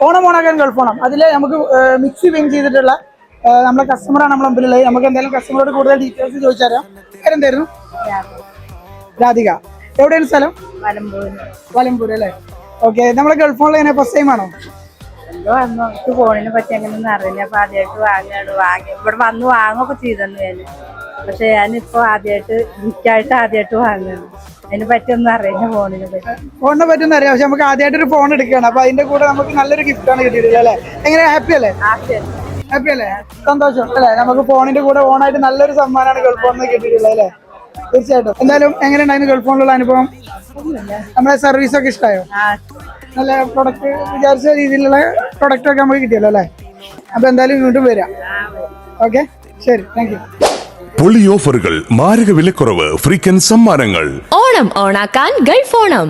ഓണാക്കാൻ Gulf Onam അതിൽ നമുക്ക് mixie wing ചെയ്തിട്ടുള്ള നമ്മളെ കസ്റ്റമറാണ് നമ്മളെ മുമ്പിലുള്ളത്. നമുക്ക് എന്തായാലും കസ്റ്റമറോട് കൂടുതൽ ഡീറ്റെയിൽസ് ചോദിച്ചാലോ. പേരെന്തായിരുന്നു? രാധിക. എവിടെയാണ് സ്ഥലം? വലമ്പൂര് അല്ലേ? ഓക്കെ. നമ്മളെ ഗൾഫ് ഓണിൽ ഫസ്റ്റ് ടൈം ആണോ? നമുക്ക് ഫോണിനെ പറ്റി അങ്ങനെയൊന്നും അറിയില്ല. അപ്പൊ ആദ്യമായിട്ട് വാങ്ങി ഇവിടെ വന്ന് വാങ്ങുകയൊക്കെ ചെയ്തെന്ന് ഞാൻ. പക്ഷെ ഞാനിപ്പോ ആദ്യമായിട്ട് വാങ്ങുകയാണ്. അതിനെ പറ്റിയൊന്നും അറിയില്ല. ഫോണിനെ പറ്റിയൊന്നും അറിയാം. പക്ഷെ നമുക്ക് ആദ്യമായിട്ടൊരു ഫോൺ എടുക്കുകയാണ്. അപ്പൊ അതിന്റെ കൂടെ നമുക്ക് നല്ലൊരു ഗിഫ്റ്റ് ആണ് കിട്ടിയിട്ടുള്ളത് അല്ലേ? എങ്ങനെ ഹാപ്പി അല്ലേ? സന്തോഷം അല്ലേ? നമുക്ക് ഫോണിന്റെ കൂടെ ഓണായിട്ട് നല്ലൊരു സമ്മാനമാണ് ഗൾഫ് ഫോണിൽ കിട്ടിയിട്ടുള്ളത് അല്ലേ? തീർച്ചയായിട്ടും. എന്തായാലും എങ്ങനെ ഉണ്ടായിരുന്നു ഗൾഫ് ഫോണിലുള്ള അനുഭവം? നമ്മുടെ സർവീസ് ഒക്കെ ഇഷ്ടമായോ? നല്ല പ്രൊഡക്റ്റ്, വിചാരിച്ച രീതിയിലുള്ള പ്രൊഡക്റ്റ് ഒക്കെ നമുക്ക് കിട്ടിയല്ലോ അല്ലേ? അപ്പൊ എന്തായാലും ഇങ്ങോട്ടും വരാം. ഓക്കെ, ശരി, താങ്ക് യു. പൊളി ഓഫറുകൾ, മാരക വിലക്കുറവ്, ഫ്രീക്കൻ സമ്മാനങ്ങൾ. ഓണം ഓണാക്കാൻ ഗൾഫ് ഓണം.